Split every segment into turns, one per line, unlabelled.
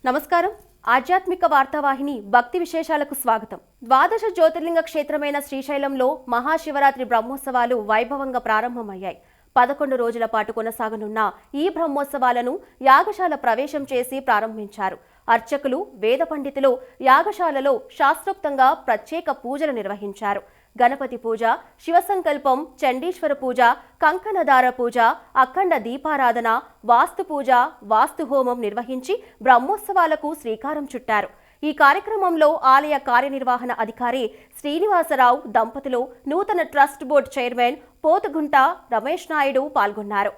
నమస్కారం. ఆధ్యాత్మిక వార్తావాహిని భక్తి విశేషాలకు స్వాగతం. ద్వాదశ జ్యోతిర్లింగ క్షేత్రమైన శ్రీశైలంలో మహాశివరాత్రి బ్రహ్మోత్సవాలు వైభవంగా ప్రారంభమయ్యాయి. 11 రోజుల పాటు కొనసాగనున్న ఈ బ్రహ్మోత్సవాలను యాగశాల ప్రవేశం చేసి ప్రారంభించారు. అర్చకులు, వేద పండితులు యాగశాలలో శాస్త్రోక్తంగా ప్రత్యేక పూజలు నిర్వహించారు. గణపతి పూజ, శివసంకల్పం, చండీశ్వర పూజ, కంకణదార పూజ, అఖండ దీపారాధన, వాస్తు పూజ, వాస్తు హోమం నిర్వహించి బ్రహ్మోత్సవాలకు శ్రీకారం చుట్టారు. ఈ కార్యక్రమంలో ఆలయ కార్యనిర్వహణ అధికారి శ్రీనివాసరావు దంపతులు, నూతన trust board chairman Pothugunta Ramesh Naidu పాల్గొన్నారు.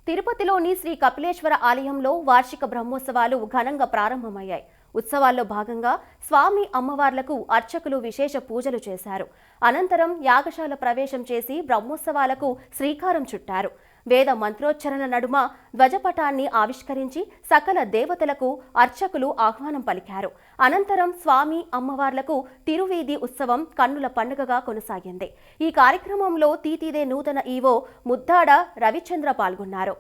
తిరుపతిలోని శ్రీ కపిలేశ్వర ఆలయంలో వార్షిక బ్రహ్మోత్సవాలు ఘనంగా ప్రారంభమయ్యాయి. ఉత్సవాల్లో భాగంగా స్వామి అమ్మవార్లకు అర్చకులు విశేష పూజలు చేశారు. అనంతరం యాగశాల ప్రవేశం చేసి బ్రహ్మోత్సవాలకు శ్రీకారం చుట్టారు. వేద మంత్రోచ్చరణ నడుమ ధ్వజపటాన్ని ఆవిష్కరించి సకల దేవతలకు అర్చకులు ఆహ్వానం పలికారు. అనంతరం స్వామి అమ్మవార్లకు తిరువీధి ఉత్సవం కన్నుల పండుగగా కొనసాగింది. ఈ కార్యక్రమంలో తీతీదే నూతన ఈవో ముద్దాడ రవిచంద్ర పాల్గొన్నారు.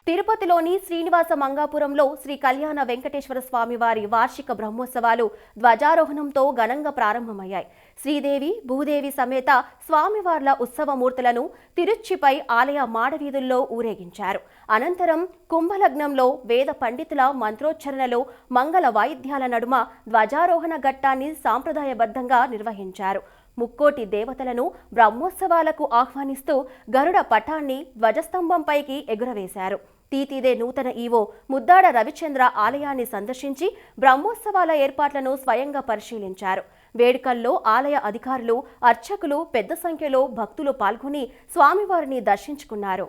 తిరుపతిలోని శ్రీనివాస మంగాపురంలో శ్రీ కళ్యాణ వెంకటేశ్వర స్వామి వారి వార్షిక బ్రహ్మోత్సవాలు ధ్వజారోహణంతో ఘనంగా ప్రారంభమయ్యాయి. శ్రీదేవి భూదేవి సమేత స్వామివార్ల ఉత్సవమూర్తులను తిరుచ్చిపై ఆలయ మాడవీధుల్లో ఊరేగించారు. అనంతరం కుంభలగ్నంలో వేద పండితుల మంత్రోచ్చరణలో మంగళ వాయిద్యాల నడుమ ధ్వజారోహణ ఘట్టాన్ని సాంప్రదాయబద్ధంగా నిర్వహించారు. ముక్కోటి దేవతలను బ్రహ్మోత్సవాలకు ఆహ్వానిస్తూ గరుడ పటాన్ని ధ్వజస్తంభంపైకి ఎగురవేశారు. టీటీదే నూతన ఈవో ముద్దాడ రవిచంద్ర ఆలయాన్ని సందర్శించి బ్రహ్మోత్సవాల ఏర్పాట్లను స్వయంగా పరిశీలించారు. వేడుకల్లో ఆలయ అధికారులు, అర్చకులు పెద్ద సంఖ్యలో భక్తులు పాల్గొని స్వామివారిని దర్శించుకున్నారు.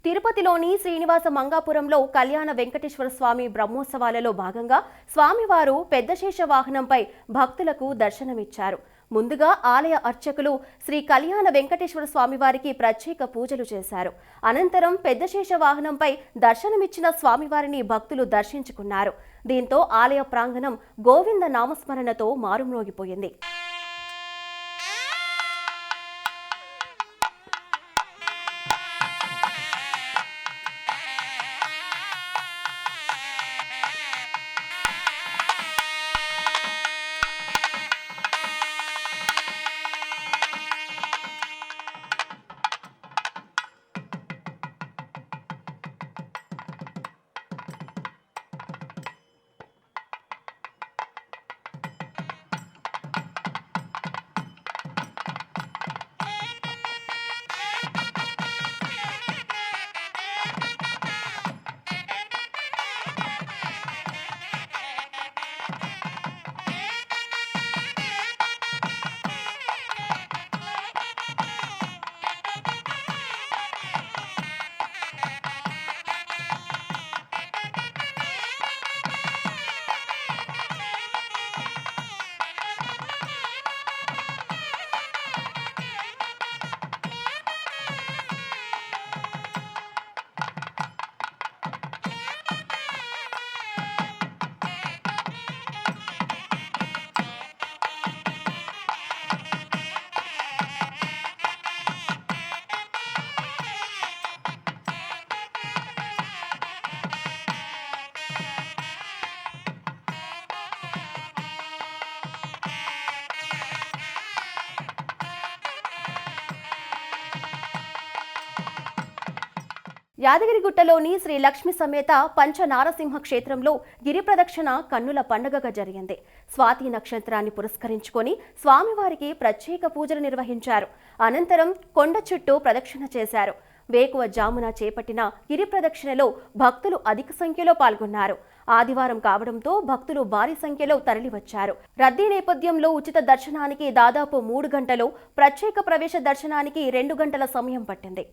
తిరుపతిలోని శ్రీనివాస మంగాపురంలో కళ్యాణ వెంకటేశ్వర స్వామి బ్రహ్మోత్సవాలలో భాగంగా స్వామివారు పెద్దశేష వాహనంపై భక్తులకు దర్శనమిచ్చారు. ముందుగా ఆలయ అర్చకులు శ్రీ కళ్యాణ వెంకటేశ్వర స్వామివారికి ప్రత్యేక పూజలు చేశారు. అనంతరం పెద్దశేష వాహనంపై దర్శనమిచ్చిన స్వామివారిని భక్తులు దర్శించుకున్నారు. దీంతో ఆలయ ప్రాంగణం గోవింద నామస్మరణతో మారుమ్రోగిపోయింది. యాదగిరిగుట్టలోని శ్రీ లక్ష్మి సమేత పంచనారసింహ క్షేత్రంలో గిరి ప్రదక్షిణ కన్నుల పండుగగా జరిగింది. స్వాతి నక్షత్రాన్ని పురస్కరించుకొని స్వామివారికి ప్రత్యేక పూజలు నిర్వహించారు. అనంతరం కొండ చుట్టూ ప్రదక్షిణ చేశారు. వేకువ జామున చేపట్టిన గిరి ప్రదక్షిణలో భక్తులు అధిక సంఖ్యలో పాల్గొన్నారు. ఆదివారం కావడంతో భక్తులు భారీ సంఖ్యలో తరలివచ్చారు. రద్దీ నేపథ్యంలో ఉచిత దర్శనానికి దాదాపు 3 గంటలు, ప్రత్యేక ప్రవేశ దర్శనానికి 2 గంటల సమయం పట్టింది.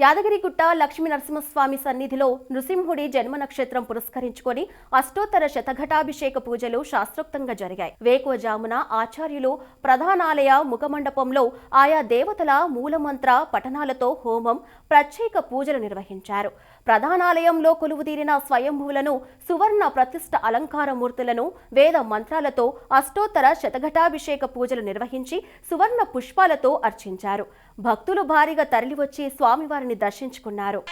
యాదగిరిగుట్ట లక్ష్మీ నరసింహస్వామి సన్నిధిలో నృసింహుడి జన్మ నక్షత్రం పురస్కరించుకొని అష్టోత్తర శతఘటాభిషేక పూజలు శాస్త్రోక్తంగా జరిగాయి. వేకువజామున ఆచార్యులు ప్రధానాలయ ముఖమండపంలో ఆయా దేవతల మూలమంత్ర పఠనాలతో హోమం, ప్రత్యేక పూజలు నిర్వహించారు. ప్రధానాలయంలో కొలువుదీరిన స్వయంభువులను, సువర్ణ ప్రతిష్ఠ అలంకార మూర్తులను వేద మంత్రాలతో అష్టోత్తర శతఘటాభిషేక పూజలు నిర్వహించి సువర్ణ పుష్పాలతో అర్చించారు. భక్తులు భారీగా తరలివచ్చి స్వామివారిని దర్శించుకున్నారు.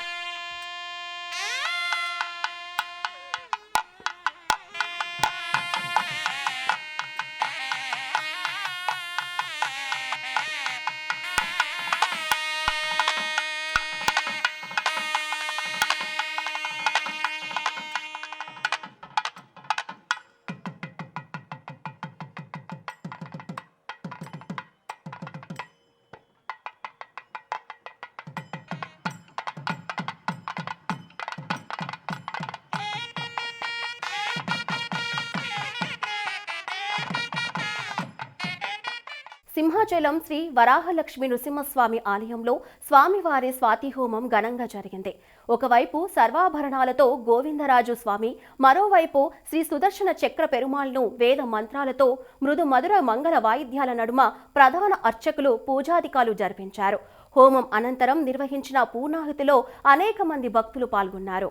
సింహాచలం శ్రీ వరాహలక్ష్మి నృసింహస్వామి ఆలయంలో స్వామివారి స్వాతిహోమం ఘనంగా జరిగింది. ఒకవైపు సర్వాభరణాలతో గోవిందరాజు స్వామి, మరోవైపు శ్రీ సుదర్శన చక్ర పెరుమాళ్ను వేద మంత్రాలతో మృదు మధుర మంగళ వాయిద్యాల నడుమ ప్రధాన అర్చకులు పూజాధికాలు జరిపించారు. హోమం అనంతరం నిర్వహించిన పూర్ణాహుతిలో అనేక మంది భక్తులు పాల్గొన్నారు.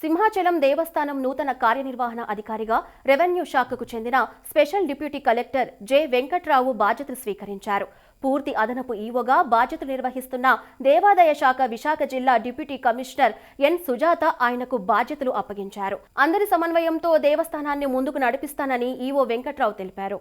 సింహాచలం దేవస్థానం నూతన కార్యనిర్వహణ అధికారిగా రెవెన్యూ శాఖకు చెందిన special deputy collector J Venkatrao బాధ్యతలు స్వీకరించారు. పూర్తి అదనపు ఈవోగా బాధ్యతలు నిర్వహిస్తున్న దేవాదాయ శాఖ విశాఖ జిల్లా డిప్యూటీ కమిషనర్ ఎన్ సుజాత ఆయనకు బాధ్యతలు అప్పగించారు. అందరి సమన్వయంతో దేవస్థానాన్ని ముందుకు నడిపిస్తానని ఈవో వెంకట్రావు తెలిపారు.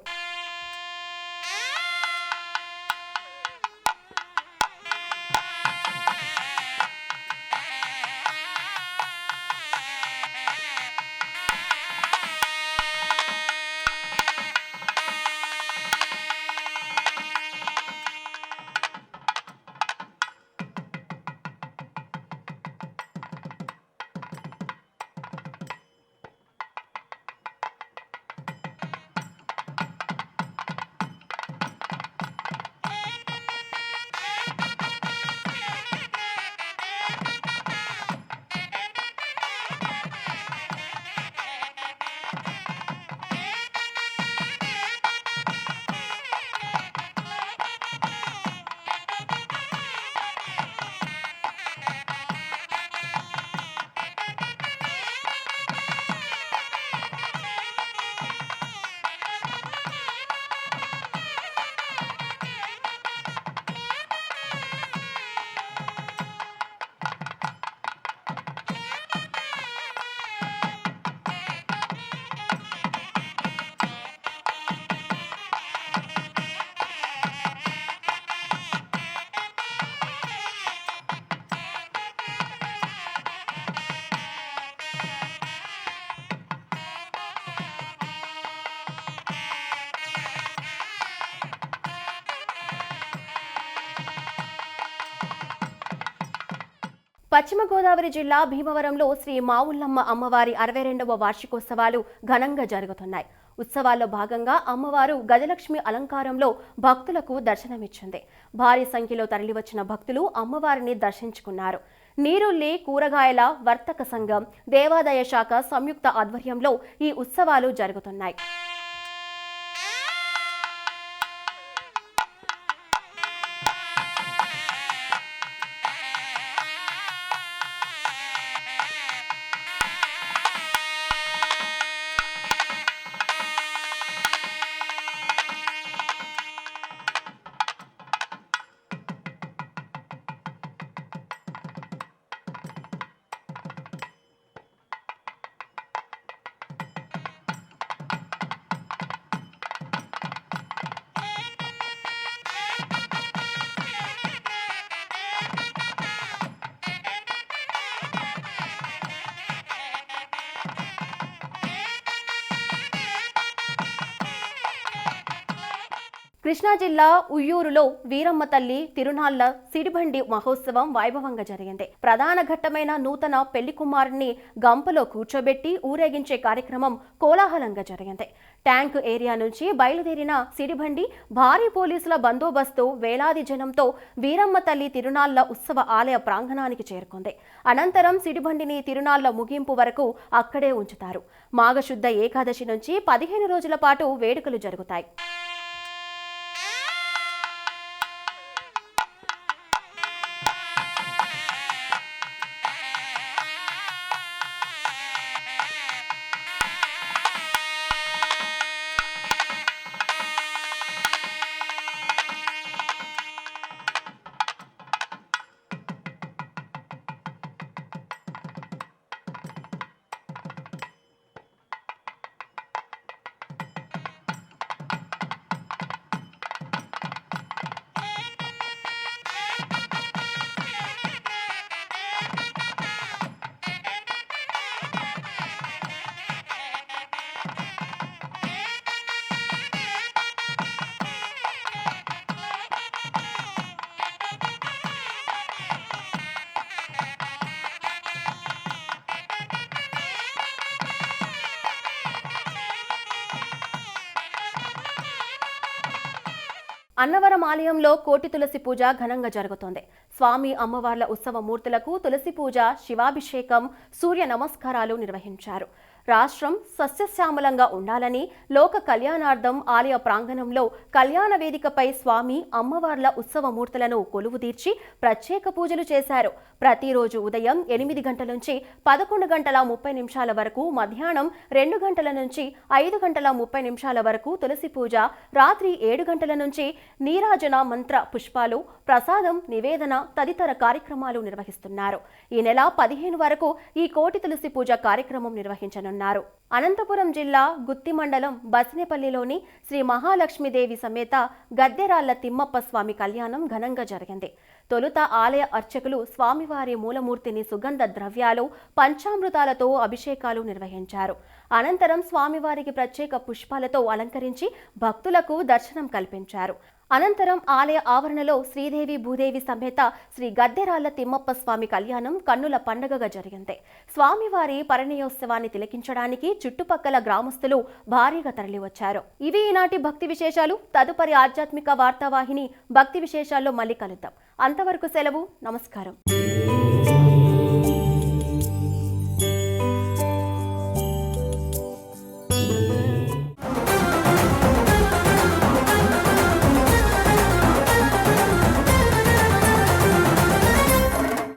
పశ్చిమ గోదావరి జిల్లా భీమవరంలో శ్రీ మావుల్లమ్మ అమ్మవారి 62వ వార్షికోత్సవాలు ఘనంగా జరుగుతున్నాయి. ఉత్సవాల్లో భాగంగా అమ్మవారు గజలక్ష్మి అలంకారంలో భక్తులకు దర్శనమిచ్చింది. భారీ సంఖ్యలో తరలివచ్చిన భక్తులు అమ్మవారిని దర్శించుకున్నారు. నీరుల్లి కూరగాయల వర్తక సంఘం, దేవాదాయ శాఖ సంయుక్త ఆధ్వర్యంలో ఈ ఉత్సవాలు జరుగుతున్నాయి. కృష్ణా జిల్లా ఉయ్యూరులో వీరమ్మ తల్లి తిరునాళ్ల సిడిబండి మహోత్సవం వైభవంగా జరిగింది. ప్రధాన ఘట్టమైన నూతన పెళ్లి కుమారుని గంపలో కూర్చోబెట్టి ఊరేగించే కార్యక్రమం కోలాహలంగా జరిగింది. ట్యాంక్ ఏరియా నుంచి బయలుదేరిన సిడిబండి భారీ పోలీసుల బందోబస్తు వేలాది జనంతో వీరమ్మ తల్లి తిరునాళ్ల ఉత్సవ ఆలయ ప్రాంగణానికి చేరుకుంది. అనంతరం సిడిబండిని తిరునాళ్ల ముగింపు వరకు అక్కడే ఉంచుతారు. మాఘశుద్ధ ఏకాదశి నుంచి 15 రోజుల పాటు వేడుకలు జరుగుతాయి. అన్నవరం ఆలయంలో కోటి తులసి పూజ ఘనంగా జరుగుతోంది. స్వామి అమ్మవార్ల ఉత్సవ మూర్తులకు తులసి పూజ, శివాభిషేకం, సూర్య నమస్కారాలు నిర్వహించారు. రాష్ట్రం సస్యశ్యామలంగా ఉండాలని లోక కళ్యాణార్థం ఆలయ ప్రాంగణంలో కళ్యాణ వేదికపై స్వామి అమ్మవార్ల ఉత్సవ మూర్తులను కొలువుదీర్చి ప్రత్యేక పూజలు చేశారు. ప్రతిరోజు ఉదయం 8 గంటల నుంచి 11 గంటల 30 నిమిషాల వరకు, మధ్యాహ్నం 2 గంటల నుంచి 5 గంటల 30 నిమిషాల వరకు తులసి పూజ, రాత్రి 7 గంటల నుంచి నీరాజన మంత్ర పుష్పాలు, ప్రసాదం నివేదన తదితర కార్యక్రమాలు నిర్వహిస్తున్నారు. ఈ నెల 15 వరకు ఈ కోటి తులసి పూజ కార్యక్రమం నిర్వహించనున్నారు. అనంతపురం జిల్లా గుత్తి మండలం బసినేపల్లిలోని శ్రీ మహాలక్ష్మీదేవి సమేత గద్దెరాళ్ల తిమ్మప్ప స్వామి కళ్యాణం ఘనంగా జరిగింది. తొలుత ఆలయ అర్చకులు స్వామివారి మూలమూర్తిని సుగంధ ద్రవ్యాలు, పంచామృతాలతో అభిషేకాలు నిర్వహించారు. అనంతరం స్వామివారికి ప్రత్యేక పుష్పాలతో అలంకరించి భక్తులకు దర్శనం కల్పించారు. అనంతరం ఆలయ ఆవరణలో శ్రీదేవి భూదేవి సమేత శ్రీ గద్దెరాళ్ల తిమ్మప్ప స్వామి కళ్యాణం కన్నుల పండుగగా జరిగింది. స్వామివారి పరిణయోత్సవాన్ని తిలకించడానికి చుట్టుపక్కల గ్రామస్తులు భారీగా తరలివచ్చారు. ఇవి ఈనాటి భక్తి విశేషాలు. తదుపరి ఆధ్యాత్మిక వార్తావాహిని భక్తి విశేషాల్లో మళ్ళీ కలుద్దాం. అంతవరకు సెలవు. నమస్కారం.